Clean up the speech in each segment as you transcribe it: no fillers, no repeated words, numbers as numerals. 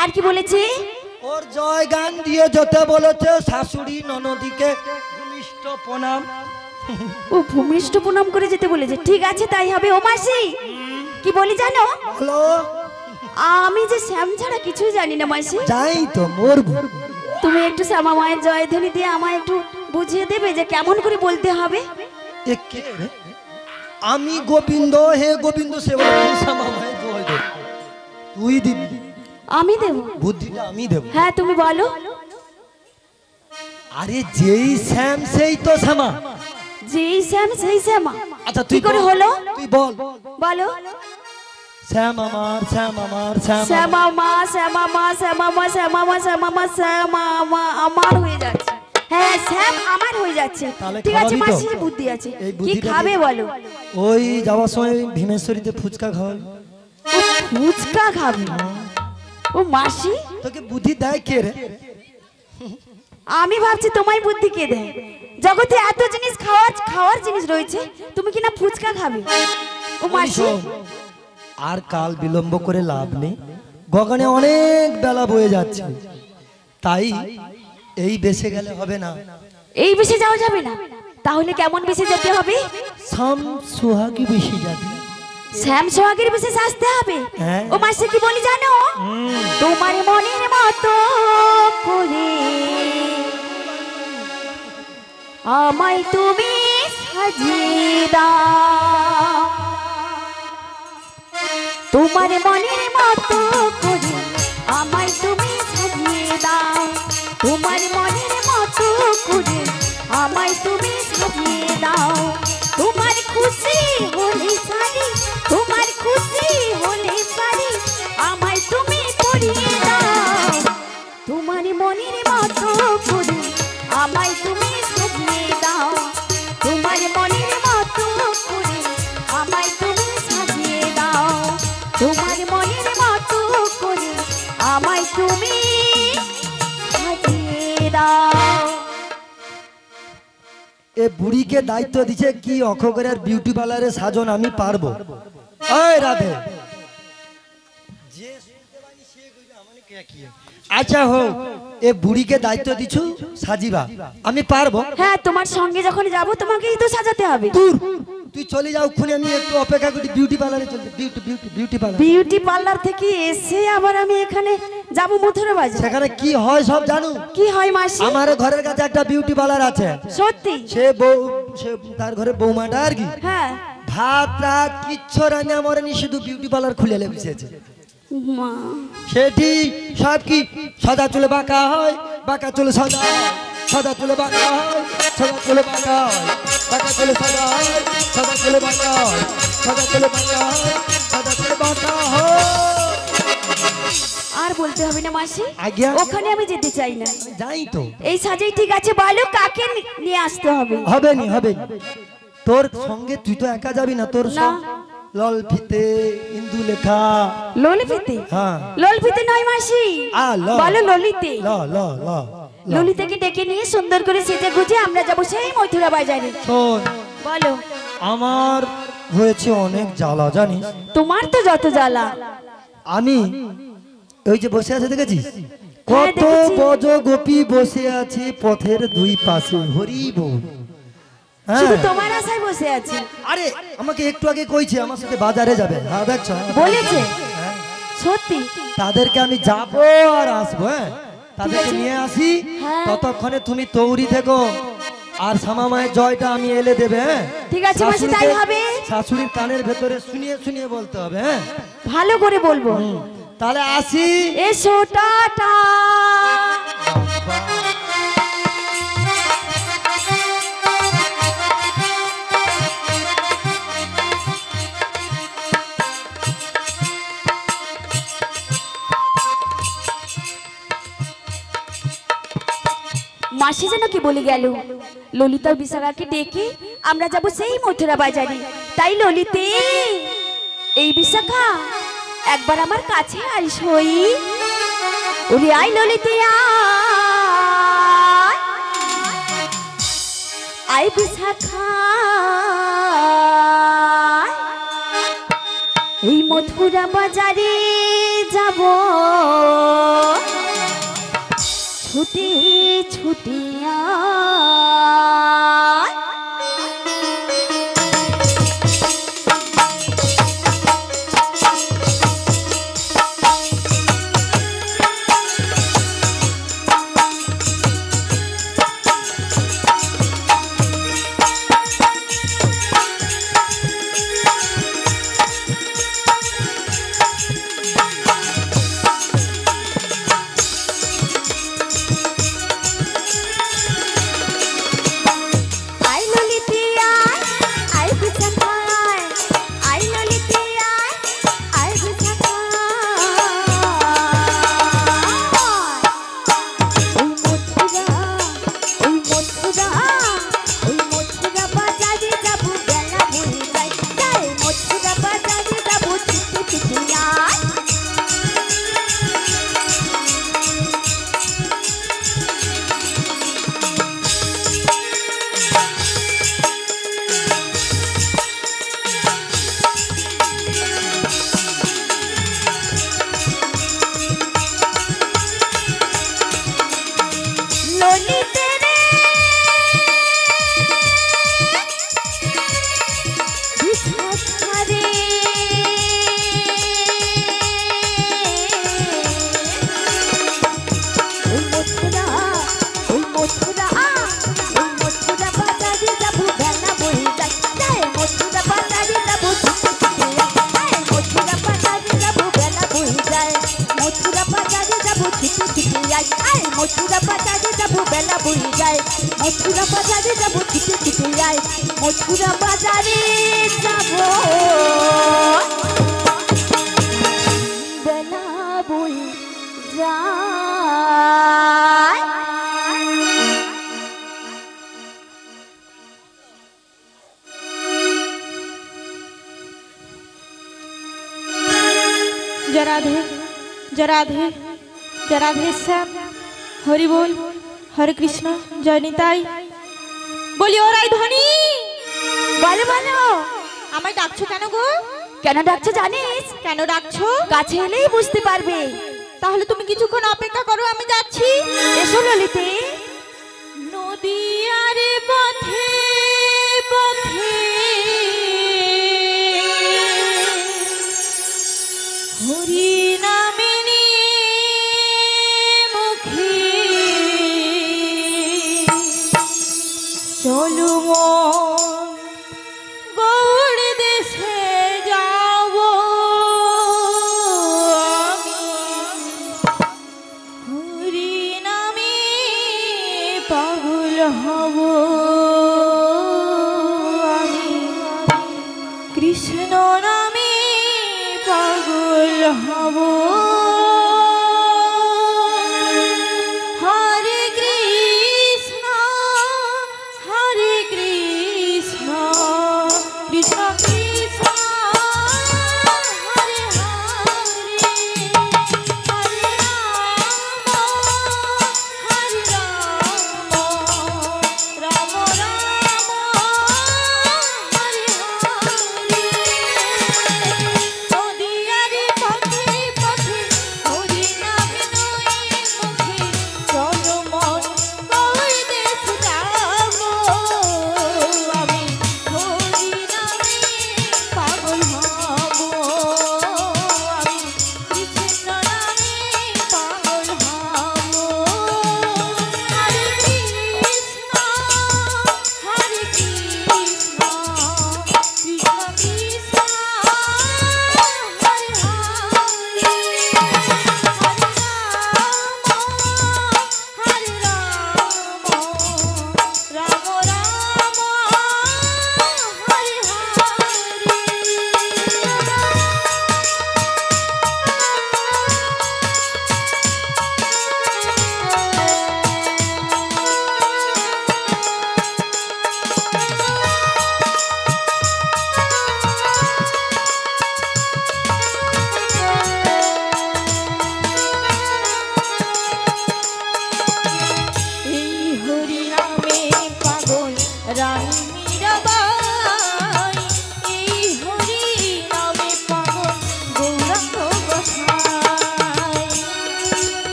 আর কি বলেছে? ওর জয় গান দিয়ে যেতে বলেছে, শাশুড়ি ননদিকে ভূমিষ্ঠ প্রণাম। ও ভূমিষ্ঠ প্রণাম করে যেতে বলেছে, ঠিক আছে তাই হবে। ও মাসি কি বলি জানো? হ্যালো, আমি যে শ্যাম ছাড়া কিছুই জানি না মাসি। যাই তো মোর, তুমি একটু শ্যামা মায়ের জয়ধ্বনি দিয়ে আমায় একটু বুঝিয়ে দেবে যে কেমন করে বলতে হবে? আমি গোবিন্দ, হে গোবিন্দ, সে বলে শ্যামা মায়ের জয় দেব। তুই দিবি? আমি দেব বুদ্ধিটা, আমি দেব। হ্যাঁ তুমি বলো। আরে যেই শ্যাম সেই তো শ্যামা। যেই শ্যাম সেই শ্যামা। আচ্ছা তুই করে হলো? তুই বল। বলো। শ্যাম আমার, শ্যাম আমার, শ্যামা মা, শ্যামা মা, শ্যামা মা, শ্যামা মা, শ্যামা মা, শ্যামা মা আমার হয়ে যাচ্ছে। হ্যাঁ শ্যাম আমার হয়ে যাচ্ছে। ঠিক আছে মাসির বুদ্ধি আছে। কি খাবে বলো? ওই যাওয়ার সময় ভীমেশ্বরীতে ফুচকা খাওয়াই। ফুচকা খাবে? ও মাসি তোকে বুদ্ধি দেয় কে রে? আমি ভাবছি তোমায় বুদ্ধি কে দেয়? জগতে এত জিনিস খাওয়ার জিনিস রয়েছে, তুমি কিনা ফুচকা খাবে? ও মাসি আর কাল বিলম্ব করে লাভ নেই, গগনে অনেক বেলা বয়ে যাচ্ছে, তাই এই বেশে গেলে হবে না। এই বেশে যাওয়া যাবে না? তাহলে কেমন বেশে যেতে হবে? শ্যাম সোহাগী বেশে যাবে। শ্যাম সোহাগের বেশে আসতে হবে? ও মাসি কি বলি জানো? তোমার মনের মতো করে আমায় তুমি সাজিয়ে দাও, তোমার মনের মতো করে আমায় তুমি সাজিয়ে দাও, তোমার মনের মতো করে আমায় তুমি সাজিয়ে দাও, তোমার খুশি হলে শাড়ি, তোমার খুশি হলে শাড়ি আমায় তুমি পরিয়ে দাও, তোমার মনের মতো করে আমায় তুমি সাজিয়ে দাও, তোমার মনের মতো করে আমায় তুমি সাজিয়ে দাও, তোমার মনের মতো করে আমায় তুমি সাজিয়ে দাও। এ বুড়িকে দায়িত্ব দিছে কি অখগরের বিউটি পার্লারে সাজন আমি পারবো। ওই রাধে, আচ্ছা হোক, এ বুড়িকে দায়িত্ব দিছু সাজিবা, আমি পারবো। হ্যাঁ তোমার সঙ্গে যখন যাব তোমাকেই তো সাজাতে হবে। তুই চলে যাও, খুনি আমি একটু অপেক্ষা করি, বিউটি পার্লারে চলতে। বিউটি পার্লার থেকে এসে আবার আমি এখানে যাব মথুরা বাজার। সেখানে কি হয় সব জানো? কি হয় মাসি? আমার ঘরের কাছে একটা বিউটি পার্লার আছে। সত্যি? সে তার ঘরে বৌমাটা আর কি, হ্যাঁ, ভাত রাত কিচ্ছু রান্না মরেনি, শুধু বিউটি পার্লার খুলে বসেছে। মা সেটি সব কি সাদা চুলে বাঁকা হয়, বাঁকা চুলে সাদা হয়, সাদা চুলে বাঁকা হয়, সাদা চুলে বাঁকা হয়, বাঁকা চুলে সাদা হয়, সাদা চুলে বাঁকা হয়, সাদা চুলে বাঁকা হয়, সাদা চুলে বাঁকা হয়। আর বলতে হবে না মাসি, আজ্ঞা। ওখানে আমি যেতে চাই না। যাই তো, এই সাজেই ঠিক আছে, বলো কাকে নিয়ে আসতে হবে? হবে নি, হবে নি। তোর সঙ্গে তুই তো একা যাবি না, তোর ললফিতে ইন্দু লেখা। ললিতে? হ্যাঁ ললিতে নয় মাসি, বলো ললিতে। ললিতাকে ডেকে নিয়ে সুন্দর করে সেজে গুজে আমরা যাবো সেই মথুরা বাজারে। শোন, বলো। আমার হয়েছে অনেক জ্বালা জানিস। তোমার তো যত জ্বালা। আমি ওই যে বসে আছে দেখেছিস, কত বজ গোপী বসে আছে পথের দুই পাশে, হরি বল। শুধু তোমার আশায় বসে আছে। আরে আমাকে একটু আগে কইছে আমার সাথে বাজারে যাবে। হ্যাঁ দেখছো, বলেছে সত্যি? তাদেরকে আমি যাবো আর আসবো। হ্যাঁ তাদেরকে নিয়ে আসি, ততক্ষণে তুমি তৈরি থেকো, আর শ্যামা মায়ের জয়টা আমি এলে দেবে। হ্যাঁ ঠিক আছে মাসি, তাই হবে। শাশুড়ির কানের ভেতরে শুনিয়ে শুনিয়ে বলতে হবে। হ্যাঁ ভালো করে বলবো। তাহলে আসি, এসো টাটা। মাসি যেন কি বলে গেল, ললিতা বিশাখাকে ডেকে আমরা যাব সেই মথুরা বাজারে। তাই ললিতে, এই বিশাখা একবার আমার কাছে আইসই। ওরে আই ললিতে আই বিশাখা, এই মথুরা বাজারে যাব ছুটি ছুটি আয়। মথুরা বাজারে যাবো বেলা বই যায়, মথুরা বাজারে যাবো ছুটে ছুটে যায়, মথুরা বাজারে যাবো বেলা বই যায়। जय राधे जय राधे जय राधे श्याम हरि बोल हरे कृष्ण जय निताई बोलियो राय ध्वनि। বলো বলো আমায় ডাকছো কেন গো? কেন ডাকছো জানিস? কেন ডাকছো? কাছে এলেই বুঝতে পারবে। তাহলে তুমি কিছুক্ষণ অপেক্ষা করো, আমি যাচ্ছি। এসো ললিতে। নদীয়ার পথে পথে হরি নামে মুখে চলো মন গৌড় দেশে যাব, হরি নামে পাগল হব।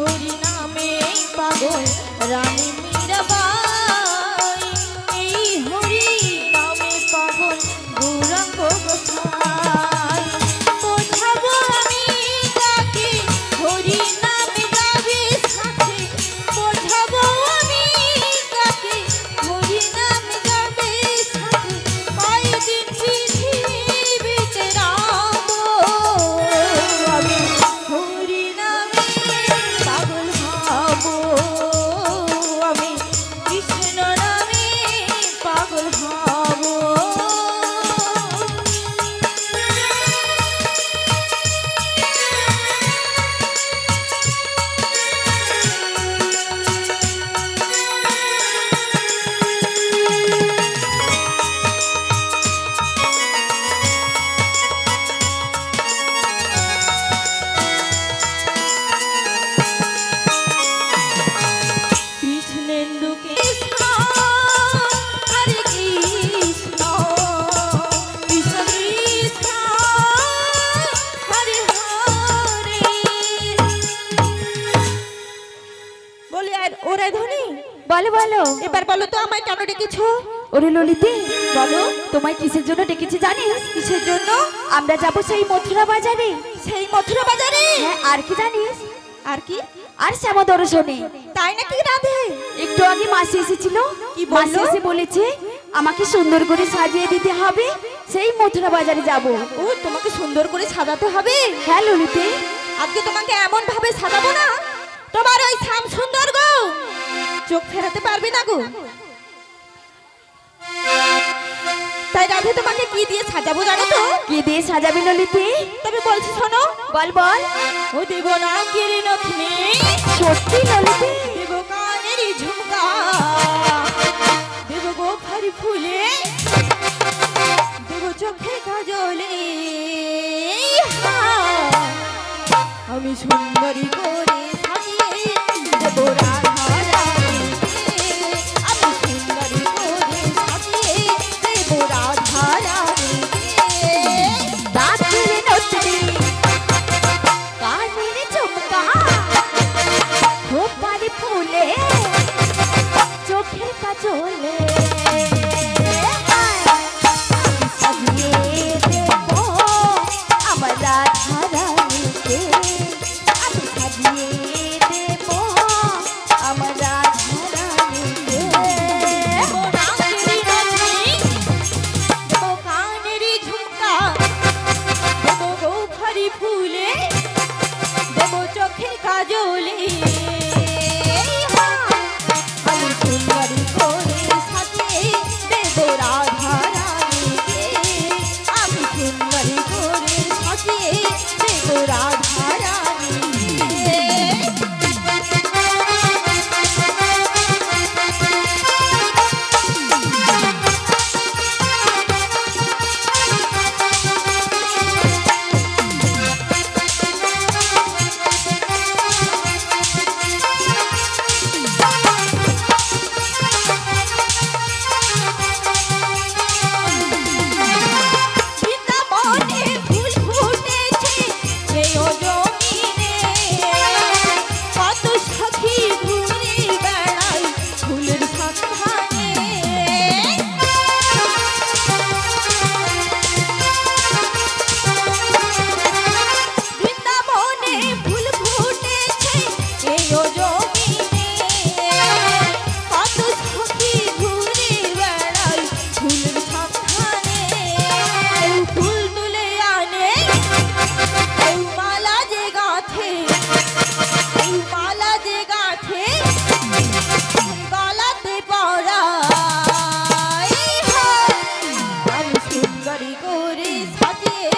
হরি নামে পাগল রানী মীরাবাই, এই হরি নামে পাগল গৌরাঙ্গ গোসাই। বোঝাবো আমি তাকে হরি নামে যাবে সাথে, বোঝাবো আমি তাকে হরি নামে যাবে সাথে, কয়দিন পৃথিবীতে রামবো আমি হরি নামে পাগল হবো, আমি কৃষ্ণ নামে পাগল হবো। কৃষ্ণেন্দু কৃষ্ণ হরে কৃষ্ণ, কৃষ্ণ কৃষ্ণ হরে হরে। বলি আর ওরে ধনী, বলো বলো, এবার বলো তো আমায় কেন ডেকেছো? ওরে ললিতে, বলো তোমায় কিসের জন্য ডেকেছি জানিস? কিসের জন্য? আমরা যাব সেই মথুরা বাজারে। সেই মথুরা বাজারে? হ্যাঁ, আর কি জানিস? আর কি? আর শ্যামা দর্শনে। তাই নাকি রাধে? একটু আগে মাসি এসেছিল, কি বললো? মাসি এসে বলেছে আমাকে সুন্দর করে সাজিয়ে দিতে হবে, সেই মথুরা বাজারে যাব। ও তোমাকে সুন্দর করে সাজাতে হবে? হ্যাঁ ললিতে। আজকে তোমাকে এমন ভাবে সাজাবো না তোমার ওই শ্যাম সুন্দর গো চোখ ফেরাতে পারবে না গো। তাই রাধে তোমাকে কি দিয়ে সাজাবো জানো তো? কি দিয়ে সাজাবি ললিতে? তবে বলছি শোনো। বল বল। ও দেব না কিরে নথনি, সত্যি ললিতে? দেব কানের ঝুমকা, দেব গো ফারি ফুলে, দেব চোখে কাজলে, আমি সুন্দরী করে সাজিয়ে দেব রাধা রানীকে, আমি সুন্দরী করে সাজিয়ে দেব রাধা রানীকে। দাঁতের নথনি, কানের ঝুমকা, খোপারে ফুলে, চোখের কাজলে, আমি সাজিয়ে দেব আমার রাধা রানীকে, আমি সাজিয়ে দেব আমার রাধা রানীকে। দেব নাকের নথনি, দেব কানের ঝুমকা, দেব গৌফারি ফুলে, দেব চোখের কাজলে, আমি সুন্দরী করে সাজিয়ে দেব রাধা রানীকে, আমি সুন্দরী করে সাজিয়ে দেব রাধা রানীকে। বৃন্দাবনে ফুল ফুটেছে সেই জমিনে, কত সখী ঘুরে বেড়ায় ফুলের সন্ধানে। বৃন্দাবনে ফুল ফুটেছে সেই জমিনে, কত সখী ঘুরে বেড়ায় ফুলের সন্ধানে। ফুল তুলে আনে এই মালা যে গাঁথে, এই মালা যে গাঁথে গলাতে পরায়, আমি সুন্দরী করে সাজিয়ে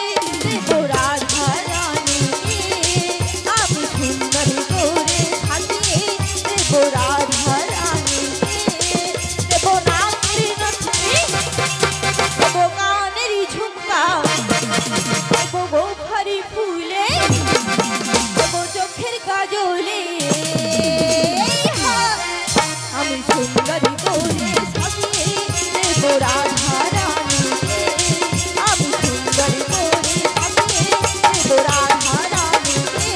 দেব রাধা রানীকে, আমি সুন্দরী করে সাজিয়ে দেব রাধা রানীকে। দেব নাকের নথনি, দেব কানের ঝুমকা, দেব গোফারি ফুলে, দেব চোখের কাজলে, আমি সুন্দরী করে সাজিয়ে দেব রাধা রানীকে, আমি সুন্দরী করে সাজিয়ে দেব রাধা রানীকে,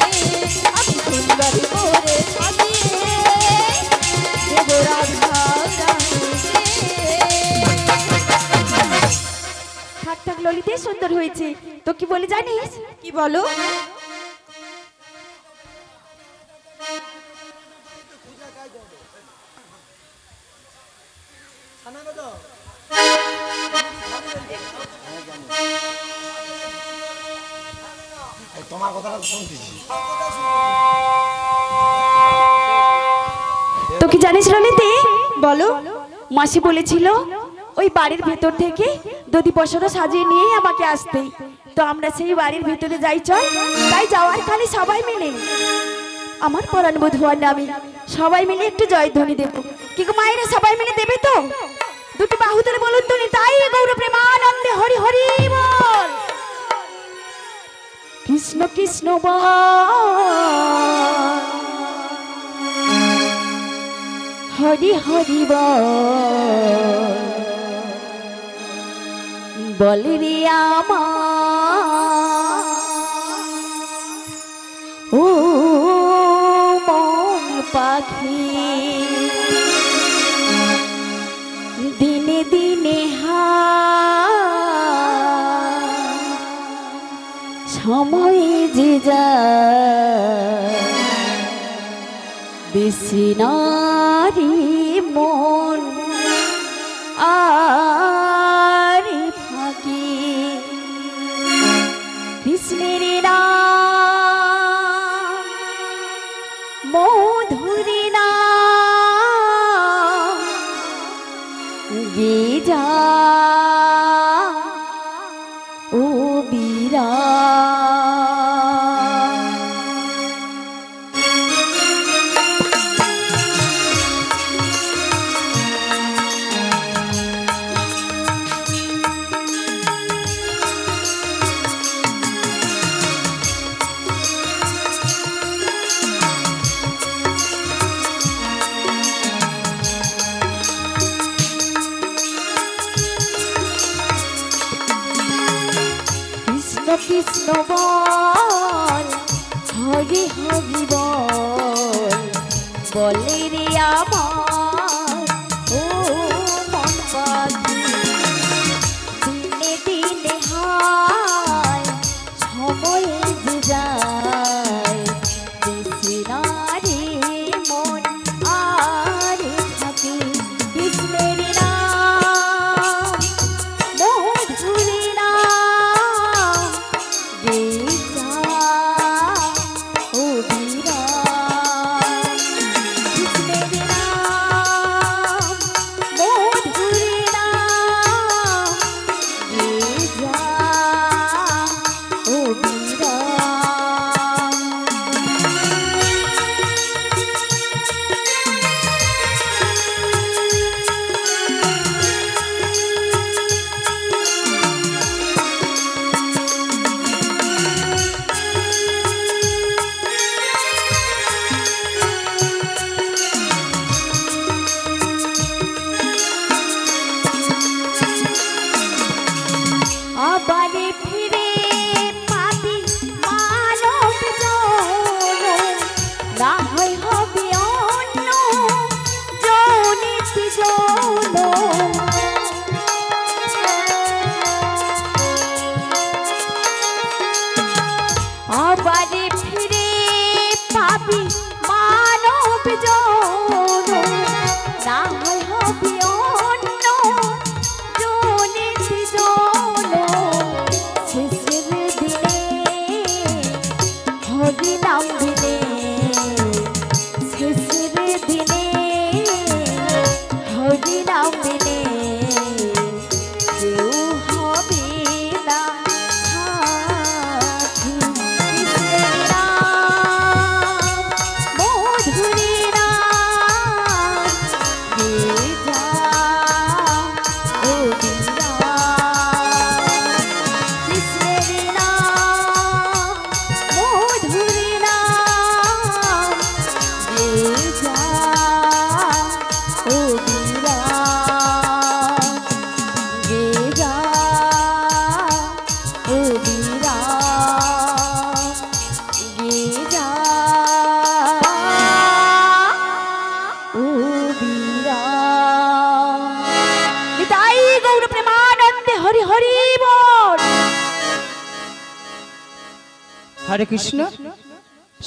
আমি সুন্দরী করে সুন্দর হয়েছে। তো কি বলে জানিস? কি বলো? তোমার কথাটা শুনতেছি। তো কি জানিস ললিতে? বলো। মাসি বলেছিল ওই বাড়ির ভেতর থেকে দধি পশরা সাজিয়ে নিয়ে আমাকে আসতে। তো আমরা সেই বাড়ির ভিতরে যাই, চল। তাই যাওয়ার কালে সবাই মিলে আমার পরাণ বধুয়ার নামে সবাই মিলে একটু জয়ধ্বনি দেব। কি গো মায়েরা, সবাই মিলে দেবে তো? দুটি বাহু ধরে বলুন তো, তাই গৌর প্রেমানন্দে হরি হরি বল। কৃষ্ণ কৃষ্ণ বল, হরি হরি বল রে আমার ও মন পাখি, দিনে দিনে সময় যে যায় বেশি নারী মন আর ফাঁকি। কৃষ্ণের নাম মধুরী নাম গে যা ও বীরা। কৃষ্ণ বল, হরি হরি বল, বলে রে আমার ও মন পাখি, দিনে দিনে হায় সময় যে যায় বেশি নারী মন আর থাকি। কৃষ্ণের নাম মধুরী নাম গে যা ও বীরা। কৃষ্ণের নাম মধুরী নাম গে যা ও বীরা। আবারে ফিরে পাবি মানব জন, না হয় হবে অন্য জনিত জন। আবারে ফিরে পাবি মানব জন, না হয় হবে অন্য জনিত জন। শেষের দিনে হরি নাম দিনে, শেষের দিনে হরি নাম দিনে কেউ হবে না সাথী। কৃষ্ণের নাম মধুরী নাম গে যা ও বীরা। কৃষ্ণের নাম মধুরী নাম গে যা হরে কৃষ্ণ।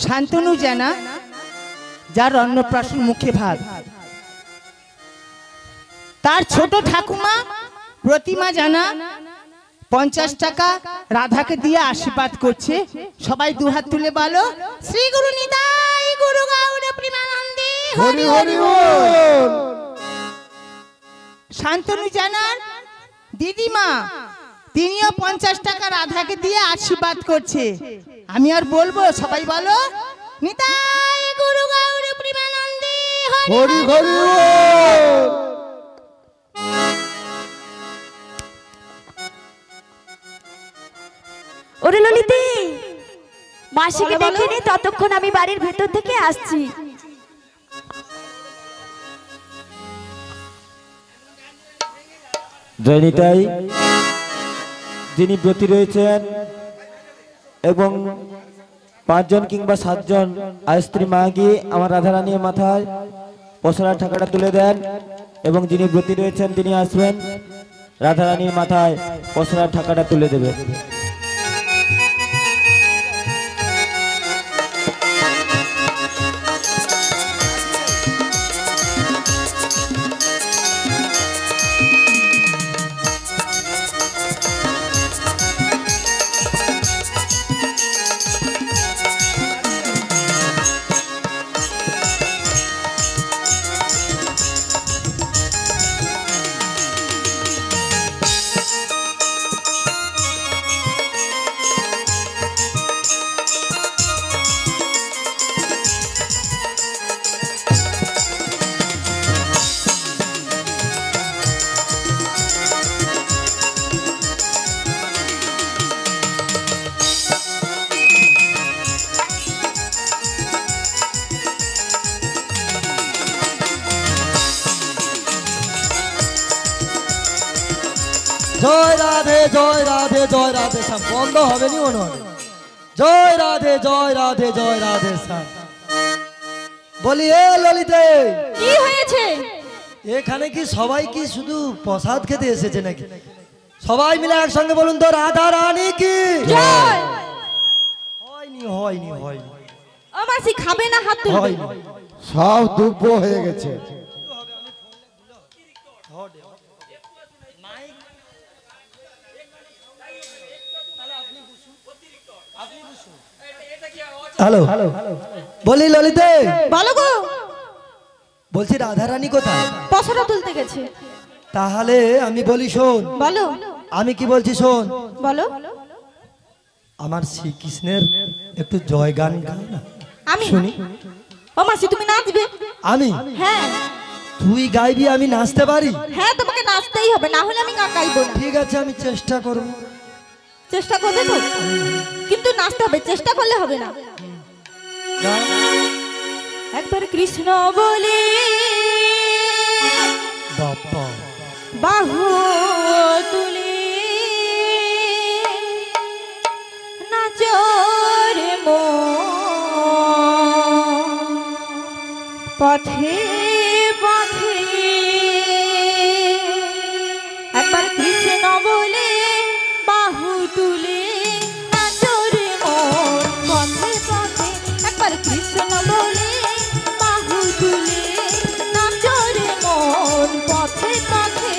শান্তনু জানা, যার অন্নপ্রাশন মুখে ভাত, তার ছোট ঠাকুমা প্রতিমা জানা 50 টাকা রাধাকে দিয়ে আশীর্বাদ করছে। সবাই দুহাত তুলে বলো, শ্রী গুরু নিতাই গুরু গৌর প্রেমানন্দে হরি হরি বল। শান্তনু জানার দিদিমা, তিনিও 50 টাকা রাধাকে দিয়ে আশীর্বাদ করছে। আমি আর বলবো, সবাই বলো, নিতাই গুরু গৌর প্রেমানন্দে হরি হরি বল। ওরে ললিতে, মাসিকে ডেকে নে, ততক্ষণ আমি বাড়ির ভেতর থেকে আসছি। জয়নিতাই, যিনি ব্রতী রয়েছেন এবং 5 জন কিংবা 7 জন স্ত্রী মাগি আমার রাধারানীর মাথায় পসরার টাকাটা তুলে দেন, এবং যিনি ব্রতী রয়েছেন তিনি আসবেন, রাধারানীর মাথায় পসরার টাকাটা তুলে দেবেন। জয় রাধে জয় রাধে জয় রাধে শ্যাম। বন্ধ হবে নি মনে হয়। জয় রাধে জয় রাধে জয় রাধে শ্যাম। বলি এ ললিতে, কি হয়েছে? এখানে কি সবাই কি শুধু প্রসাদ খেতে এসেছে নাকি? সবাই মিলে একসঙ্গে বলুন তো, রাধা রানী কি জয়। হয়নি হয়নি হয়নি ও মাসি, খাবে না? হাত তুলবে। হয়নি। সব দুব্য হয়ে গেছে। হ্যালো বলি ললিতে, বলো গো। বলছি রাধা রানী কোথায়? পসরা তুলতে গেছে। তাহলে আমি বলি শোন। বলো। আমি কি বলছি শোন। বলো। আমার শ্রীকৃষ্ণের একটু জয় গান গাও না, আমি শুনি। ও মাসি, তুমি নাচবে? আমি? হ্যাঁ তুই গাইবি, আমি নাচতে পারি? হ্যাঁ, তোমাকে নাচতেই হবে, না হলে আমি গান গাইবো না। ঠিক আছে, আমি চেষ্টা করব। চেষ্টা করবে তো? কিন্তু নাচতে হবে, চেষ্টা করলে হবে না। গাও। একবার কৃষ্ণ বলে বাবা বাহু তুলে নাচর পথে পথে। একবার কৃষ্ণ বলে বাহু তুলে নাচর পথে পথে। একবার কৃষ্ণ বলে বাহু তুলে নাচর পথে পথে।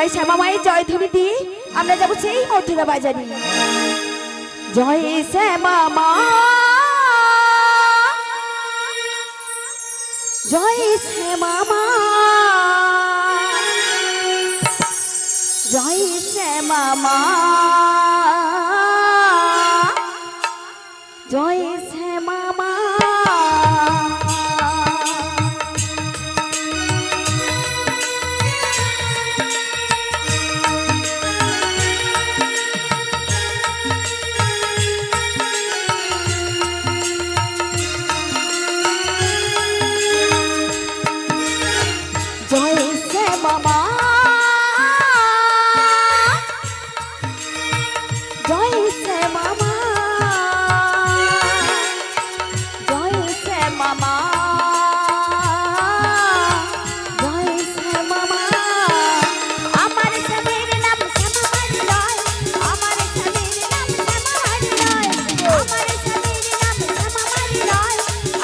তাই শ্যামা মায়ের জয়ধ্বনি দিয়ে আমরা যাবো সেই মথুরা বাজারে। জয় শ্যামা মা, জয় শ্যামা মা, জয় শ্যামা মা, জয় শ্যামা মা। জয় শ্যামা মা, জয় শ্যামা মা, জয় শ্যামা মা, জয় শ্যামা মা। আমার স্বামীর নাম শ্যামা মারি নয়, আমার স্বামীর নাম শ্যামা মারি নয়, আমার স্বামীর নাম শ্যামা মারি নয়,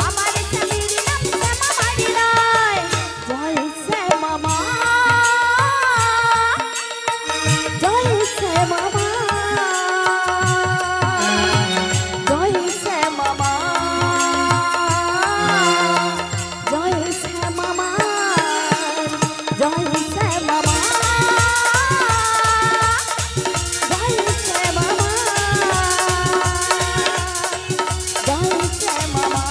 আমার স্বামীর নাম শ্যামা মারি নয়। জয় শ্যামা মা, জয় শ্যামা মা, জয় শ্যামা মা, জয় শ্যামা মা, জয় শ্যামা মা, জয় শ্যামা মা, জয় শ্যামা মা।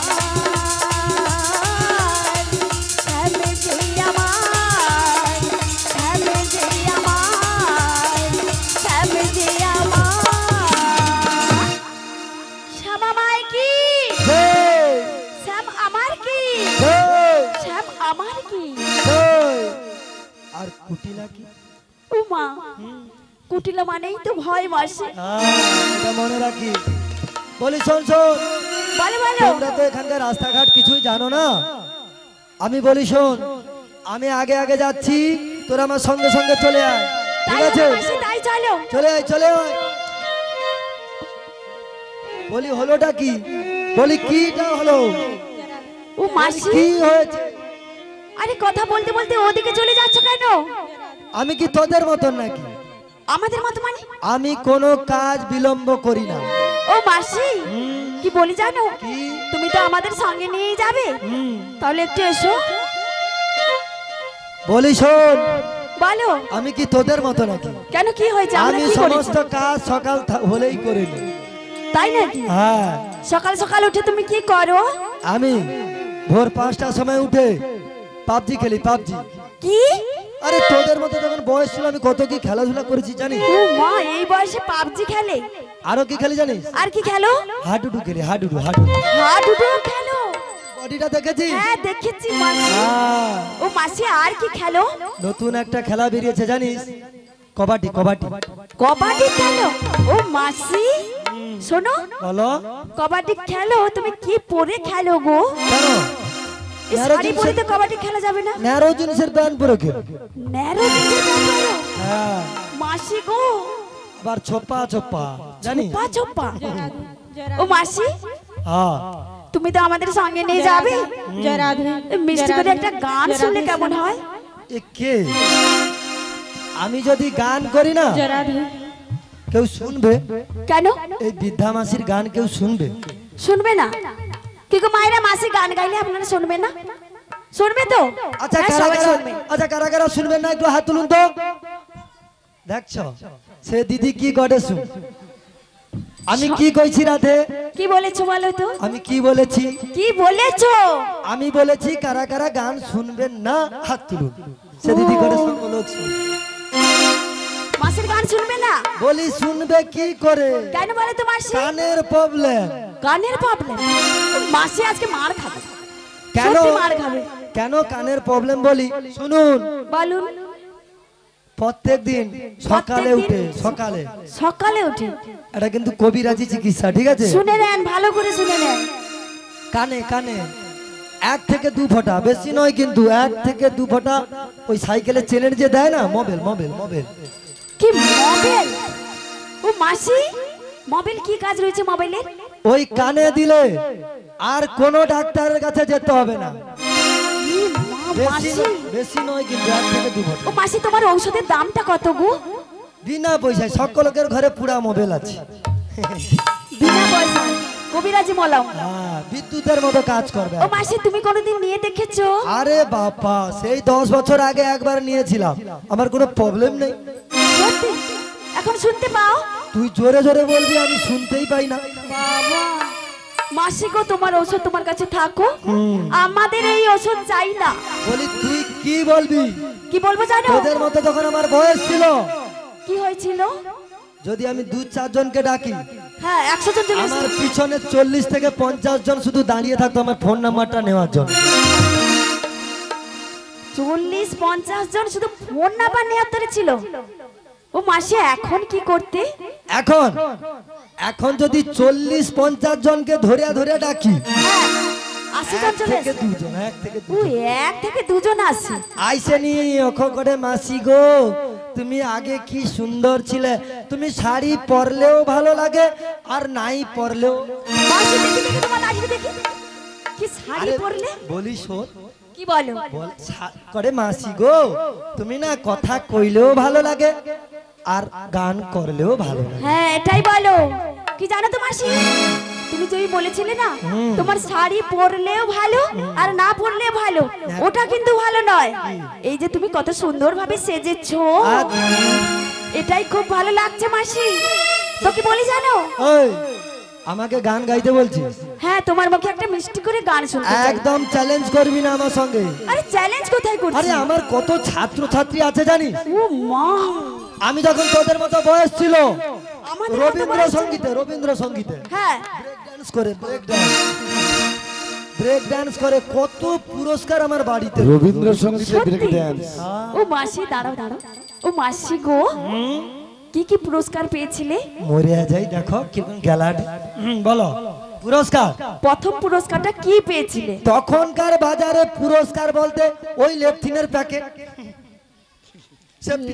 শ্যামে যে আমার, শ্যামে যে আমার, শ্যামে যে আমার। শ্যামা মায় কি? জয় শ্যাম আমার কি? জয় শ্যাম আমার কি? জয়। আর কুটিলা কি? ও মা, কুটিলা মানেই তো ভয় মাসে। এটা মনে রাখি। বলি শোন শোন, বলো বলো। তোমরা তো এখানকার রাস্তাঘাট কিছুই জানো না। আমি বলি শোন, আমি আগে আগে যাচ্ছি, তোরা আমার সঙ্গে সঙ্গে চলে আয়, ঠিক তাই আছে? হলো মাসি, তাই চলো। চলে আয় চলে আয়। বলি হলোটা কি? বলি কিটা হলো? ও মাসি, কি হয়েছে? আরে কথা বলতে বলতে ওদিকে চলে যাচ্ছ কেন? আমি কি তোদের মতন নাকি? আমাদের মতো মানে? আমি কোনো কাজ বিলম্ব করি না। ও মাসি, কি বলি জানো? কি? তুমি তো আমাদের সঙ্গে নিয়ে যাবে, তাহলে একটু এসো। বলি শোন, বলো। আমি কি তোদের মতো নাকি? কেন, কি হয়েছে? আমরা আমি কি সমস্ত করেছি? কাজ সকাল হলেই করে নি। তাই নাকি? হ্যাঁ, সকাল সকাল উঠে তুমি কি করো? আমি ভোর 5টার সময় উঠে পাবজি খেলি, পাবজি। কি? আরে তোদের মতো যখন বয়স ছিল আমি কত কি খেলাধুলা করেছি জানিস? ও মা, এই বয়সে পাবজি খেলে? আরো কি খেলি জানিস? আর কি খেলো? হাডুডু খেলি, হাডুডু হাডুডু। হাডুডু খেলো? বডিটা দেখেছিস? হ্যাঁ দেখেছি মাসি। হ্যাঁ, ও মাসি, আর কি খেলো? নতুন একটা খেলা বেরিয়েছে জানিস? কবাডি, কবাডি। কবাডি খেলো? ও মাসি শোনো, বলো। কবাডি খেলো? তুমি কি পরে খেলো গো? কেন? এই ন্যারো শাড়ি পরে তো জিন্সের- কবাডি খেলা যাবে না। ন্যারো জিন্সের প্যান্ট পরে খেলি। ন্যারো জিন্সের প্যান্ট পরো? হ্যাঁ, মাসি গো, আবার ছোপ্পা ছোপ্পা জানিস? পা চোপ্পা। ও মাসি, হ্যাঁ, তুমি তো আমাদের সঙ্গে নিয়ে যাবে। জয় রাধে। এই মিষ্টি করে একটা গান শুনলে কেমন হয়? এ কে? আমি যদি গান করি না জয় রাধে। কেউ শুনবে? কেন এই বৃদ্ধা মাসির গান কেউ শুনবে? শুনবে না? কি গো মায়েরা, মাসি গান গাইলে আপনারা শুনবে না? শুনবে তো? আচ্ছা হ্যাঁ, কারা সবাই কারা, শুনবে। আচ্ছা কারা কারা শুনবেন না একটু হাত তুলুন তো। দেখছো সে দিদি কি গডে শুন। আমি কি কইছি রাধে? কি বলেছো বলো তো? আমি কি বলেছি? কি বলেছো? আমি বলেছি কারা কারা গান শুনবেন না হাত তুলুন। সে দিদি গডে শুন লোক শুন। মাসির গান শুনবে না? বলি শুনবে কি করে? কেন বলে তো মাসি? কানের প্রবলেম। কানের প্রবলেম? মাসি আজকে মার খাবে। কেন? সত্যি মার খাবে। কেন কানের প্রবলেম বলি? শুনুন, বলুন। প্রত্যেক দিন সকালে প্রত্যেকদিন উঠে, সকালে সকালে উঠে এটা কিন্তু কবিরাজি চিকিৎসা, ঠিক আছে? শুনে নেন, ভালো করে শুনে নেন। কানে কানে 1 থেকে 2 ফোঁটা, বেশি নয় কিন্তু 1 থেকে 2 ফোঁটা ওই সাইকেলের চেনের যে দেয় না, মোবাইল মোবাইল মোবাইল। কি মোবাইল? ও মাসি, মোবাইল কি কাজ রয়েছে মোবাইলের? ওই কানে দিলে আর কোনো ডাক্তারের কাছে যেতে হবে না। ই মা মাসি বেশি নয় কিন্তু 1 থেকে 2 ও বছর। মাসি তোমার ঔষধের দামটা কত গো? বিনা পয়সায় সকলের ঘরে পুরা মোবাইল আছে। বিনা পয়সা কবিরাজি মলম। হ্যাঁ, বিদ্যুতের মতো কাজ করবে। ও মাসি তুমি কোনোদিন নিয়ে দেখেছো? আরে বাবা, সেই 10 বছর আগে একবার নিয়েছিলাম, আমার কোনো প্রবলেম নেই। সত্যি? এখন শুনতে পাও? তুই জোরে জোরে বলবি, আমি শুনতেই পাই না। বাবা মাসি গো, তোমার ঔষধ তোমার কাছে থাকো, আমাদের এই ওষুধ চাই না। বলি তুই কি বলবি? কি বলবো জানো? তোদের মতো যখন আমার বয়স ছিল, কি হয়েছিল? যদি আমি 2-4 জনকে ডাকি, হ্যাঁ 100 জন চলে আমার পিছনে 40 থেকে 50 জন শুধু দাঁড়িয়ে থাকতো আমার ফোন নাম্বারটা নেওয়ার জন্য। 40-50 জন শুধু ফোন নাম্বার নেওয়ার তরে ছিল। ও মাসি এখন কি করতে? এখন যদি 40-50 জনকে ধরে ধরে ডাকি, 80 জন চলে থেকে এসেছে। 2 জন, 1 থেকে 2 ও 1 থেকে 2 জন আসে। আইসেনি ওখো করে, মাসি গো তুমি আগে কি সুন্দর ছিলে, তুমি শাড়ি পরলেও ভালো লাগে আর নাই পরলেও। মাসি দেখি দেখি তোমার দাঁড়িয়ে দেখি কি শাড়ি আরে পরলে। বলি শোন, কি বলো? বল করে মাসি গো তুমি না কথা কইলেও ভালো লাগে আর গান করলেও ভালো লাগে। হ্যাঁ এটাই বলো। কি জানো তো মাসি, তুমি যেই বলেছিলে না তোমার শাড়ি পরলেও ভালো আর না পরলেও ভালো, ওটা কিন্তু ভালো নয়। এই যে তুমি কত সুন্দরভাবে সেজেছো, এটাই খুব ভালো লাগছে মাসি। তো কি বলি জানো? ওই আমাকে গান গাইতে বলছিস? হ্যাঁ তোমার মুখে একটা মিষ্টি করে গান শুনতে চাই। একদম চ্যালেঞ্জ করবি না আমার সঙ্গে। আরে চ্যালেঞ্জ কোথায় করছিস? আরে আমার কত ছাত্র ছাত্রী আছে জানিস? ও মা, আমি যখন তোদের মতো বয়স ছিল, আমাদের মতো রবীন্দ্র বয়স ছিল। সঙ্গীতে হ্যাঁ ব্রেক ডান্স করে কত পুরস্কার আমার বাড়িতে। রবীন্দ্রসঙ্গীতে ব্রেক ড্যান্স। ও মাসি দাঁড়াও দাঁড়াও, ও মাসি গো কি কি পুরস্কার পেয়েছিলে? মরে যাই দেখো কেমন গ্যালারি। বলো পুরস্কার। প্রথম পুরস্কারটা কি পেয়েছিলে? তখনকার বাজারে পুরস্কার বলতে ওই লেপথিনের প্যাকেট,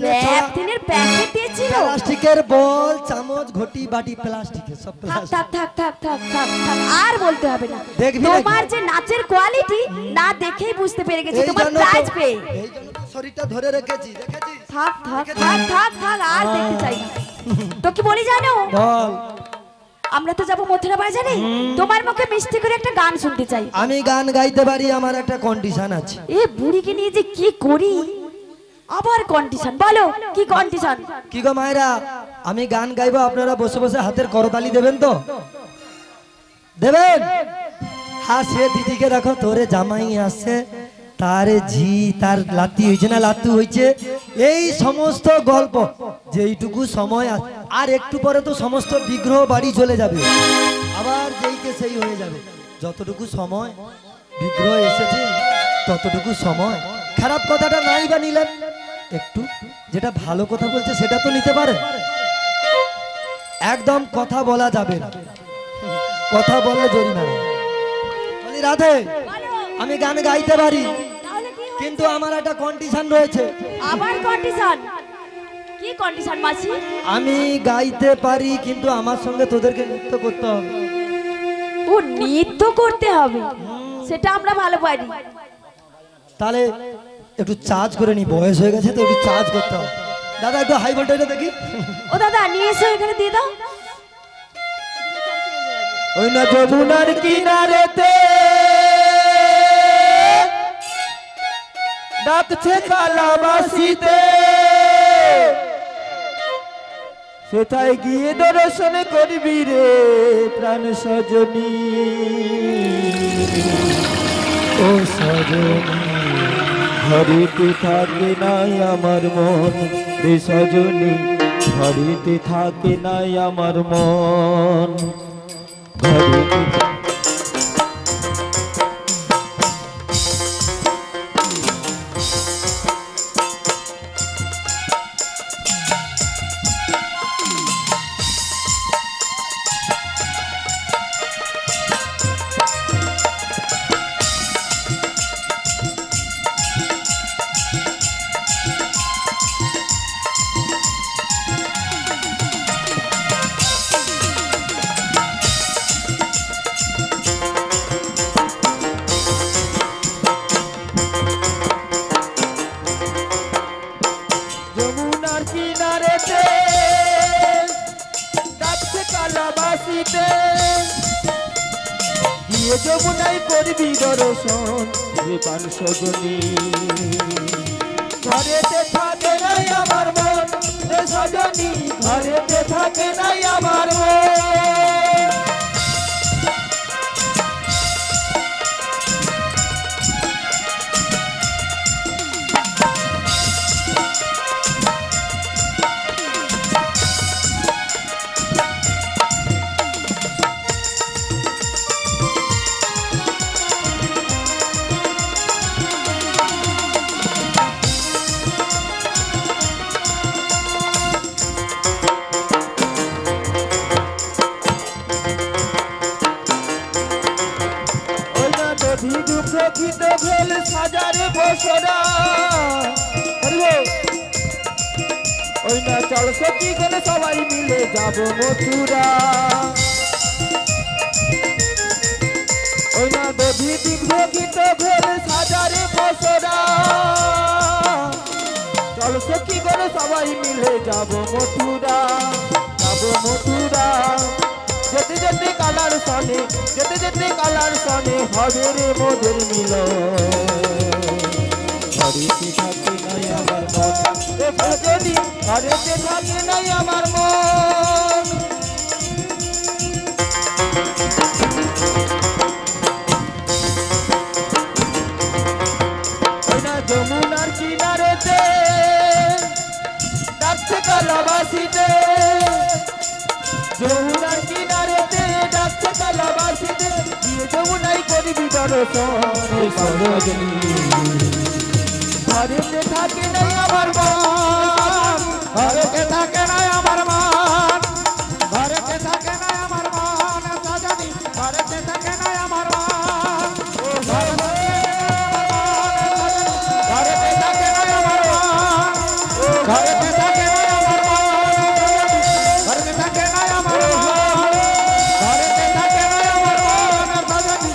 ল্যাপথিনের প্যাকেট দিয়েছিল। প্লাস্টিকের বল, চামচ, ঘটি, বাটি, প্লাস্টিকের সব থাক প্লাস্টিক। থাক থাক থাক থাক থাক থাক, আর বলতে হবে না। দেখবি নাকি? তোমার যে নাচের কোয়ালিটি না দেখেই বুঝতে পেরে গেছি এই তোমার জন্য তো- প্রাইজ পেয়ে। এই জন্য তো শরীরটা ধরে রেখেছি, দেখেছিস? থাক থাক থাক থাক থাক, আর দেখতে চাই না। তো কি বলি জানো, বল। আমরা তো যাবো মথুরা বাজারে, তোমার মুখে মিষ্টি করে একটা গান শুনতে চাই। আমি গান গাইতে পারি, আমার একটা কন্ডিশন আছে। এ বুড়িকে নিয়ে যে কি করি, আবার কন্ডিশন বলো কি কন্ডিশন? কি গো মায়েরা, আমি গান গাইবো, আপনারা বসে বসে হাতের করতালি দেবেন তো? দেবেন? হ্যাঁ, সে দিদিকে দেখো, তোরে জামাই আসছে, তার ঝি, তার লাতি হয়েছে না লাতু হয়েছে, এই সমস্ত গল্প। যেইটুকু সময় আর একটু পরে তো সমস্ত বিগ্রহ বাড়ি চলে যাবে, আবার যেইকে সেই হয়ে যাবে। যতটুকু সময় বিগ্রহ এসেছে ততটুকু সময়, খারাপ কথাটা নাই বা নিলেন, একটু যেটা ভালো কথা বলছে সেটা তো নিতে পারে। একদম কথা বলা যাবে না, কথা বললে জরিমানা। বলি রাধে, আমি গান গাইতে পারি, তাহলে কি হয়? কিন্তু আমার একটা কন্ডিশন রয়েছে। আবার কন্ডিশন? কি কন্ডিশন মাসি? আমি গাইতে পারি কিন্তু আমার সঙ্গে তোদেরকে নৃত্য করতে হবে। ও নৃত্য করতে হবে, সেটা আমরা ভালো পারি। তাহলে একটু চার্জ করে নি, বয়স হয়ে গেছে তো একটু চার্জ করতে হবে। দাদা একটু হাই ভোল্টেজটা দেখি। ও দাদা নিয়ে এসো, এখানে দিয়ে দাও। ওই না যমুনার কিনারেতে ডাকছে কালাবাসিতে, সেথায় গিয়ে দর্শন করবি রে প্রাণ সজনী। ও সজনী ঘরেতে থাকে নাই আমার মন রে সজনী, ঘরেতে থাকে নাই আমার মন। ঘরেতে যমুনাই করবি দর্শন কৃপান সজনী ঘরেতে থাকে নাই আমার মন রে সজনী ঘরেতে থাকে নাই আমার মন দুঃখিত ভেল সাজারে বসরা ওই না চল সখী করে সবাই মিলে যাব মথুরা ওই না দেবী দুঃখিত ভেল সাজারে বসরা চল সখী করে সবাই মিলে যাব মথুরা যেতে যেতে কালার সনে যেতে যেতে কালার সনে হবে রে মোদের মিল ঘরেতে থাকে নাই আমার মন রে সজনী ঘরেতে থাকে নাই আমার মন ওই না যমুনার কিনারেতে ডাকছে কালাবাসীতে যমুনার কিনারেতে ডাকছে কালাবাসীতে গিয়ে যমুনাই করবি দর্শন সজনী ঘরেতে থাকে নাই আমার মন ঘরেতে থাকে নাই আমার মন ঘরেতে থাকে নাই আমার মন সজনী ঘরেতে থাকে নাই আমার মন ঘরেতে থাকে নাই আমার মন ঘরেতে থাকে নাই আমার মন ঘরেতে থাকে নাই আমার মন ঘরেতে থাকে নাই আমার মন সজনী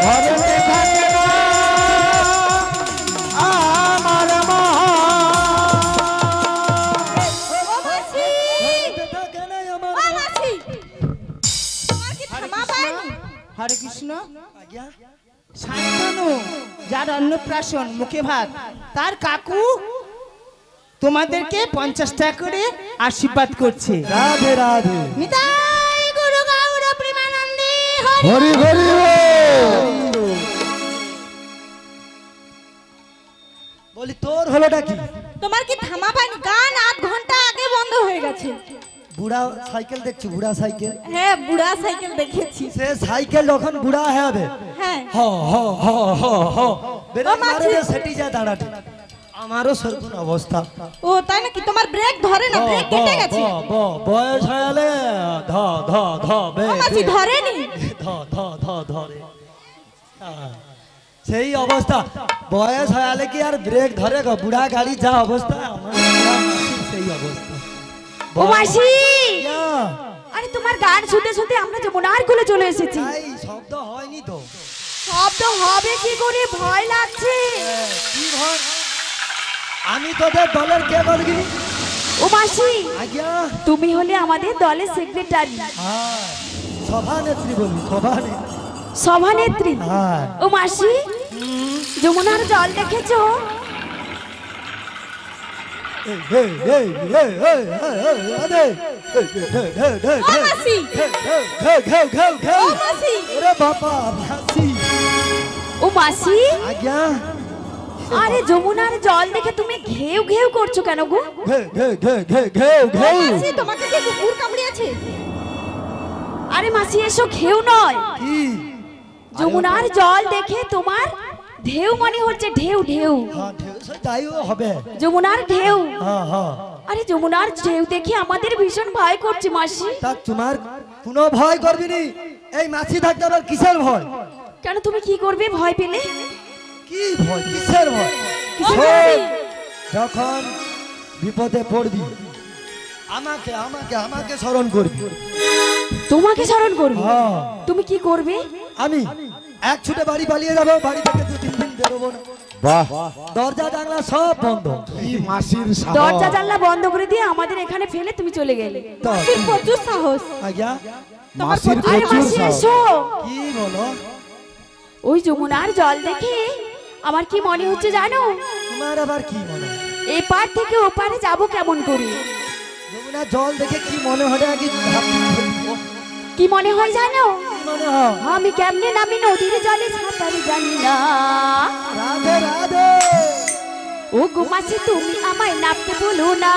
ঘরেতে থাকে না আমার মন ও মাসি ও মাসি তোমার কি থামা পায়নি? হরে কৃষ্ণ শান্তনু যার অন্নপ্রাশন মুখে ভাত তার কাকু তোমাদেরকে 50 টাকা করে আশীর্বাদ করছে। রাধে রাধে নিতাই গুরু গৌর প্রেমানন্দে হরি হরি বলি তোর হলোটা কি? তোমার কি থামা পায়নি? গান 8 ঘন্টা আগে বন্ধ হয়ে গেছে। বুড়া সাইকেল দেখছি, বুড়া সাইকেল। হ্যাঁ, বুড়া সাইকেল দেখেছি। সে সাইকেল যখন বুড়া হবে হ্যাঁ হ হ হ হ হ বেরে ও মাঝি। মারে সেটি যায় দাঁড়াতে। আমারও সরকুন অবস্থা। ও তাই নাকি? তোমার ব্রেক ধরে না? ব্রেক কেটে গেছে। বয়স হলে ধ ধ ধ বে ও মাসি ধরেনি? ধ ধ ধ ধরে সেই অবস্থা। বয়স হলে কি আর ব্রেক ধরে গো? বুড়া গাড়ি যা অবস্থা আমার বুড়া মাসির সেই অবস্থা। ও মাসি ইয়া, আরে তোমার গান শুনতে শুনতে আমরা যমুনার কোলে চলে এসেছি। এই শব্দ হয়নি তো? শব্দ হবে কি করে? ভয় লাগছে। কি ভয়? আমি তোদের দলের কে বলবি? ও মাসি আজ্ঞা তুমি হলে আমাদের দলের সেক্রেটারি, হ্যাঁ সভানেত্রী বলবি, সভানেত্রী। সভানেত্রী। হ্যাঁ ও মাসি যমুনার জল দেখেছো? এই এই এই এই এই আরে ও মাসি ও মাসি আরে বাবা ভাসি। ও মাসি আজ্ঞা আরে যমুনার জল দেখে তুমি ঘেউ ঘেউ করছো কেন গো? ঘে ঘে ঘে ঘে ঘে ঘে ও মাসি তোমাকে কি কুকুর কামড়িয়েছে? আরে মাসি এসো, ঘেউ নয়। কি? যমুনার জল দেখে তোমার ঢেউ মনে হচ্ছে, ঢেউ ঢেউ। হ্যাঁ ঢেউ সে তাইও হবে। যমুনার ঢেউ। হ্যাঁ হ্যাঁ আরে যমুনার ঢেউ দেখে আমাদের ভীষণ ভয় করছে মাসি। তা তোমার কোনো ভয় করবি নি? এই মাছি থাকতে আবার কিসের ভয়? কেন তুমি কি করবে ভয় পেলে? কি ভয়? কিসের ভয়? ও শোন, মাসি, যখন বিপদে পড়বি আমাকে আমাকে আমাকে স্মরণ করবি। তোমাকে স্মরণ করবে? হ্যাঁ তুমি কি করবে? আমি এক ছুটে বাড়ি পালিয়ে যাবো, বাড়ি থেকে 2-3 দিন বেরোবো না। বাহ দরজা জানলা সব বন্ধ। কি মাসির দরজা সাহস জানলা বন্ধ করে দিয়ে আমাদের এখানে ফেলে তুমি চলে গেলে। তা- মাসির প্রচুর সাহস। আজ্ঞা মাসির আরে প্রচুর মাসি সাহস এসো। কি বলো? ওই যমুনার জল দেখে আমার কি মনে হচ্ছে জানো? তোমার আবার কি মনে হয়? এই পার থেকে ওপারে যাব কেমন করে? যমুনা জল দেখে কি মনে হয় আগে কি মনে হয় জানো? মনে হয় আমি কেমনে নামি নদীর জলে সাঁতার জানি না। রাধে রাধে। ও গো মাসি তুমি আমায় নামতে বলো না।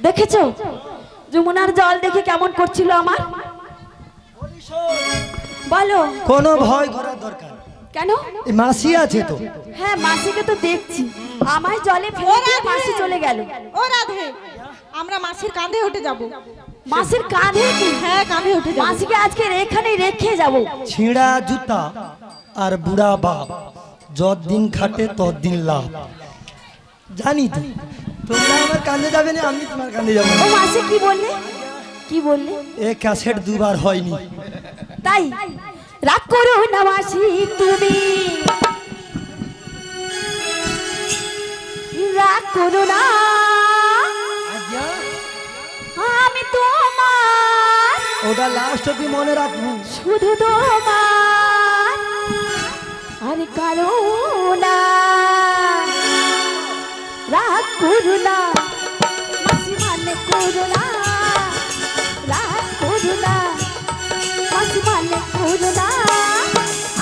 দেখেছো যমুনার জল দেখে কেমন করছিল আমার? বলো। কোনো ভয় করার দরকার কেন? এই মাসি আছে তো। হ্যাঁ মাসিকে তো দেখছি, আমায় জলে ফেলে দিয়ে মাসি চলে গেল। ও রাধে, আমরা মাসির কাঁধে উঠে যাব। মাসির কাঁধে? হ্যাঁ কাঁধে উঠে যাব। মাসিকে আজকে এখানেই রেখে যাব। ছিঁড়া জুতা আর বুড়া বাপ যতদিন খাটে ততদিন লাভ। জানি তো তোমরা আমার কাঁধে যাবে না, আমি তোমার কাঁধে যাবো। ও মাসি কি বললে? কি বললে? এ ক্যাসেট দুবার হয়নি। তাই রাগ করো না মাসি তুমি, রাগ করো না। আমি তোমার, ওটা লাস্ট অব্দি মনে রাখবো, শুধু তোমার আর কারো না। রাগ করো না মাসি, মানে করো না। রাগ করো না মাসি, মানে করো না।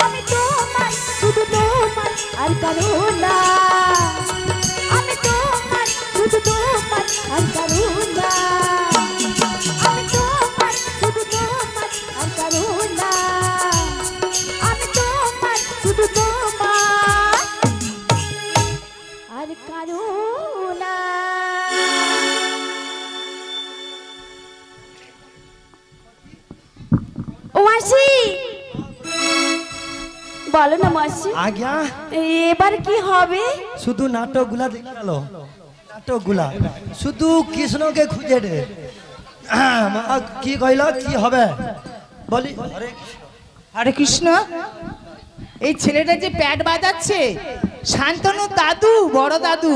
আমি তোমার, শুধু তোমার আর কারো না। আমি তোমার, শুধু তোমার আর কারো না। আমি তোমার, শুধু তোমার আর কারো না। আমি তোমার, শুধু তোমার আর কারো না। ও মাসি, বলো না মাসি। আজ্ঞা এবার কি হবে? শুধু নাটকগুলা দেখে গেল, নাটকগুলা শুধু কৃষ্ণকে খুঁজে রে। কি কইল, কি হবে বলি? হরে কৃষ্ণ। এই ছেলেটা যে প্যাড বাজাচ্ছে, শান্তনু দাদু, বড় দাদু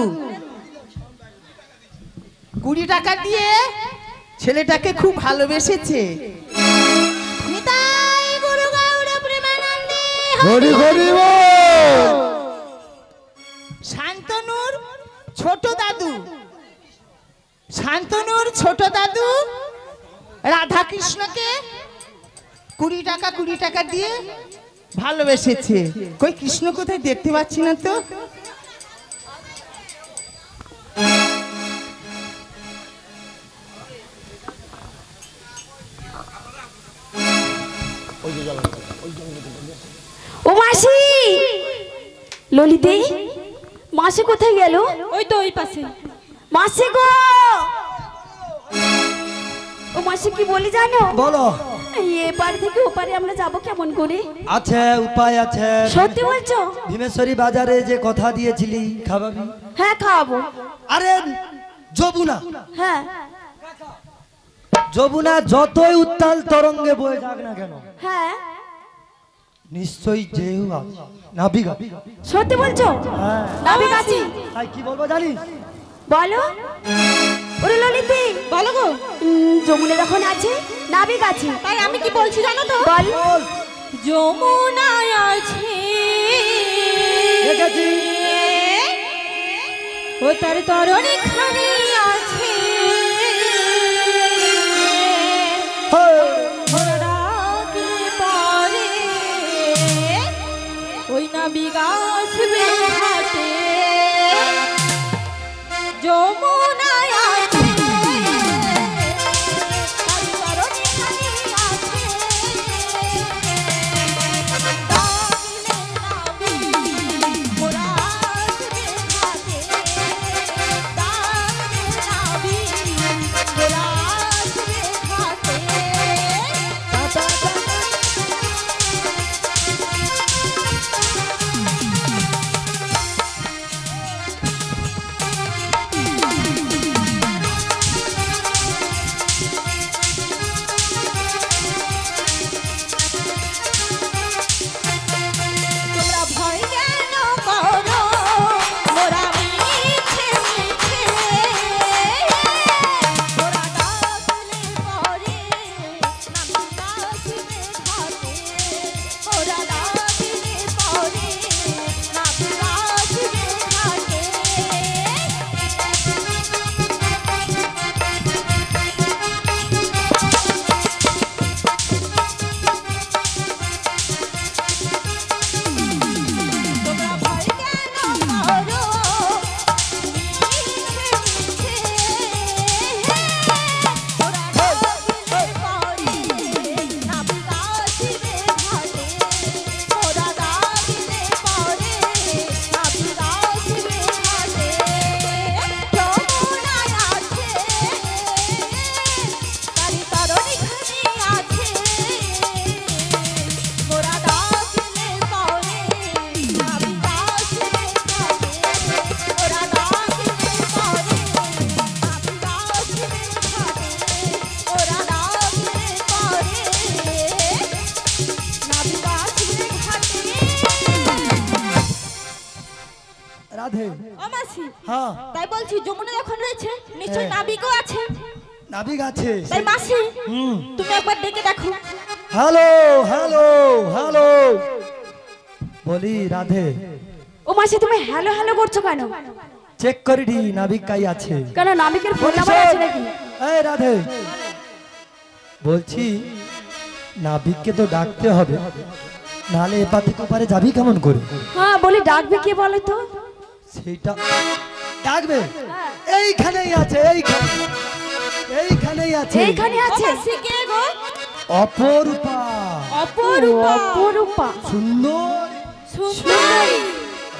20 টাকা দিয়ে ছেলেটাকে খুব ভালোবেসেছে। নিতাই গুরু গৌর প্রেমানন্দে হরি হরি বল। শান্তনুর ছোট দাদু, শান্তনুর ছোট দাদু রাধা কৃষ্ণকে 20 টাকা দিয়ে ভালোবেসেছে। কই কৃষ্ণ কোথায় দেখতে পাচ্ছি না তো। ও মাসি, ললিতে মাসি কোথায় গেল? ওই তো ওই পাশে। মাসি গো, ও মাসি কি বলি জানো? বলো। এপার থেকে ওপারে আমরা যাব কেমন করে? আছে, উপায় আছে। সত্যি বলছো? ভীমেশ্বরী বাজারে যে কথা দিয়েছিলি খাওয়াবি? হ্যাঁ খাওয়াবো। আরে যমুনা, হ্যাঁ যমুনা যতই উত্তাল তরঙ্গে বয়ে যাক না কেন, হ্যাঁ নিশ্চয়ই যেও আছে নাবিকা। সত্যি বলছো? হ্যাঁ। নাবিক আছি। তাই কি বলবো জানিস? বলো। ওরে ললিতে, বলো গো। যমুনা যখন আছে নাবিক আছে। তাই আমি কি বলছি জানো তো? বল। বল। যমুনায় আছে দেখেছি। ও তার তরণী খানি আছে। ওরা ডাকলে পরে ওই নাবিক আসবে ঘাটে। যমুনায় আছে তার তরণী খানি আছে। ডাকলে নাবিক ওরা আসবে ঘাটে। ডাকলে নাবিক ওরা আসবে ঘাটে। তোমরা ভয় কেন করো মোরা মিছে মিছে। ওরা ডাকলে পরে নাবিক আসবে ঘাটে। ওরা ডাকলে পরে নাবিক আসবে ঘাটে। তোমরা ভয় কেন করো মিছে মিছে। ওরা ডাকলে পরে নাবিক আসবে ঘাটে। ওরা ডাকলে পরে নাবিক আসবে ঘাটে। যমুনায় আছে তারি তরণী খানি আছে। ওরা ডাকলে পরে নাবিক আসবে ঘাটে। ওরা ডাকলে পরে নাবিক আসবে ঘাটে। ওরা ডাকলে পরে নাবিক আসবে ঘাটে। রাধে। ও মাসি, হ্যাঁ, তাই বলছি যমুনা যখন রয়েছে নিশ্চয়ই হ্যাঁ। নাবিকও আছে। নাবিক আছে। তাই মাসি হুম। তুমি একবার ডেকে দেখো। Hello hello hello. বলি রাধে, ও মাসি তুমি হ্যালো হ্যালো করছো কেন? চেক করি দি নাবিক কাই আছে। কেন নাবিকের ফোন নাম্বার আছে নাকি? এই রাধে, বলছি নাবিককে তো ডাকতে হবে, নালে এপার থেকে ওপারে যাবি কেমন করে? হ্যাঁ বলি ডাকবে কে বলো তো? সেইটা ডাকবে। এইখানেই আছে, এইখানেই আছে। এইখানে আছে। মাসি কে গো? অপরূপা, অপরূপা। অপরূপা। সুন্দর, সুন্দরী।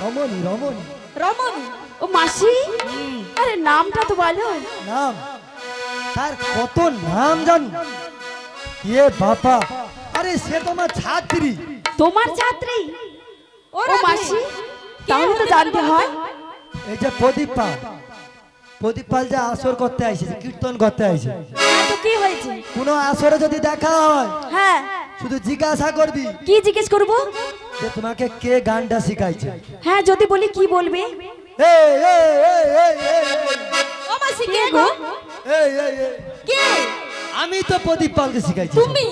রমণী রমণী। রমণী। ও মাসি, আরে নামটা তো বলো। নাম তার কত নাম জানো? এ বাবা, আরে সে তোমার ছাত্রী। তোমার ছাত্রী? ও মাসি, তাহলে তো জানতে হয়। এই যে প্রদীপ পাল, প্রদীপ পাল যে আসর করতে আইছে, কীর্তন করতে আইছে। হ্যাঁ, তো কি হয়েছে? কোনো আসরে যদি দেখা হয় হ্যাঁ, শুধু জিজ্ঞাসা করবি কি জিজ্ঞেস করবো? যে তোমাকে কে গানটা শিখাইছে। হ্যাঁ যদি বলি কি বলবে? এই, এই, এই, এই, এই, ও মাসি কে গো? এই, এই, এই। কে? আমি তো প্রদীপ পালকে শিখাইছি। তুমি?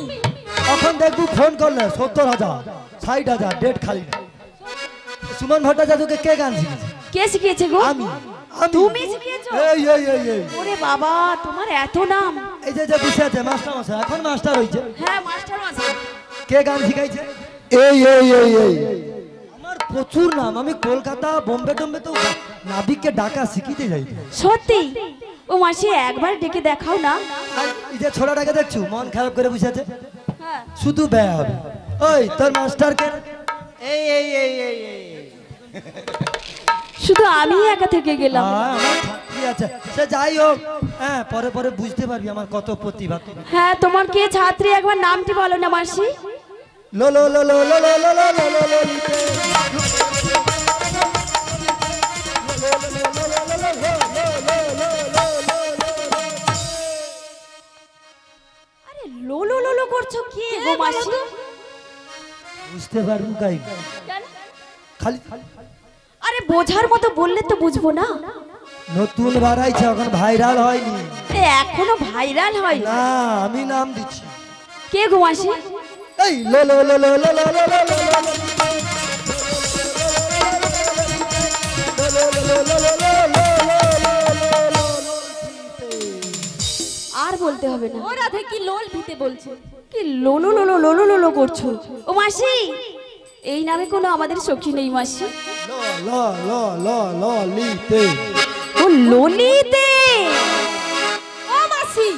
এখন দেখবো ফোন করলে 70,000 60,000 ডেট খালি। সুমন ভট্টাচার্যকে কে গান শিখেছে? কে শিখিয়েছে গো? আমি। তুমি শিখিয়েছো? এই এই এই এই ওরে বাবা, তোমার এত নাম। এই যে বসে আছে মাস্টার মশাই, এখন মাস্টার হইছে। হ্যাঁ মাস্টার মশাই। কে গান শিখাইছে? এই এই এই এই আমার প্রচুর নাম, আমি কলকাতা বোম্বে টোম্বে তো নাবিককে ডাকা শিখিতে যাই। সত্যি? ও মাসি একবার ডেকে দেখাও না। আর এই যে ছোড়াটাকে দেখছো মন খারাপ করে বসে আছে, হ্যাঁ। শুধু ব্যয় হবে। ওই তোর মাস্টারকে এই এই এই এই এই শুধু আমি একা থেকে গেলাম। আমার ছাত্রী আছে, সে যাই হোক, হ্যাঁ পরে পরে বুঝতে পারবি আমার কত প্রতিভা। হ্যাঁ, তোমার কে ছাত্রী একবার নামটি বলো না মাসি। লো লো লো লো লো লো লো লো লো লো লো লিতে। আরে লোলো লোলো করছো কি গো মাসি? বুঝতে পারবো কাই কেন? খালি আরে বোঝার মতো বললে তো বুঝবো না। নতুন বাড়াইছে, এখন ভাইরাল হয়নি। এ এখনো ভাইরাল হয় না। না আমি নাম দিচ্ছি। কে গো মাসি? এই লো লো লো লো লো লো লো লো লো লো লো। আর বলতে হবে না। ও রাধে কি লোল ভিতে বলছে। কি লোলো লোলো লোলো লোলো করছো? ও মাসি, এই নামে কোনো আমাদের সখী নেই মাসি। লো লো লো লো লো লিতে। ও ললিতে। ও মাসি,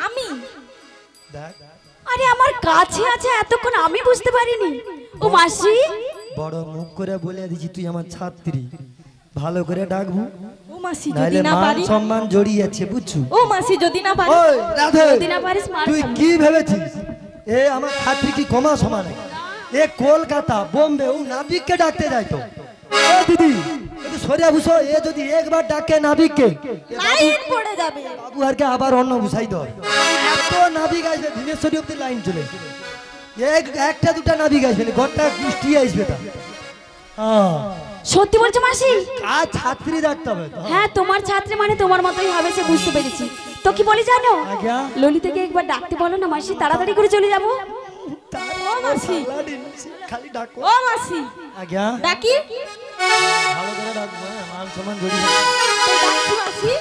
আমি দেখ আরে আমার কাছে আছে এতক্ষণ আমি বুঝতে পারিনি। ও মাসি, বড় মুখ করে বলে দিছি তুই আমার ছাত্রী, ভালো করে ডাকবো, ও মাসি যদি নাইলে না মান পারি। সম্মান জড়িয়ে আছে বুঝছো? ও মাসি যদি না পারি। ওই রাধে, যদি না পারিস মার তুই খাবি। কি ভেবেছিস এ আমার ছাত্রী কি কমা সমান? এ কলকাতা বোম্বে ও নাবিককে ডাকতে যায় তো। ও দিদি একটু সরিয়া বুঝো, এ যদি একবার ডাকে নাবিককে, লাইন পড়ে যাবে। বাবু আরকে আবার অন্য বুঝাই দাও। এত নাবিক আসবে ভীমেশ্বরী অব্দি লাইন চলে, একটা দুটা নাবিক আসবে না, ঘরটা কুষ্টি আসবে তা। হ্যাঁ সত্যি বলছো মাসি? আর ছাত্রী ডাকতে হবে তো। হ্যাঁ, তোমার ছাত্রী মানে তোমার মতোই হবে, সে বুঝতে পেরেছি। তো কি বলি জানো? আজ্ঞা। ললিতাকে একবার ডাকতে বলো না মাসি, তাড়াতাড়ি করে চলে যাবো। ও মাসি, খালি ডাকো। ও মাসি আজ্ঞা ডাকি। ভালো করে ডাকবো, হ্যাঁ, মান সম্মান জড়িয়ে। তো ডাকি মাসি।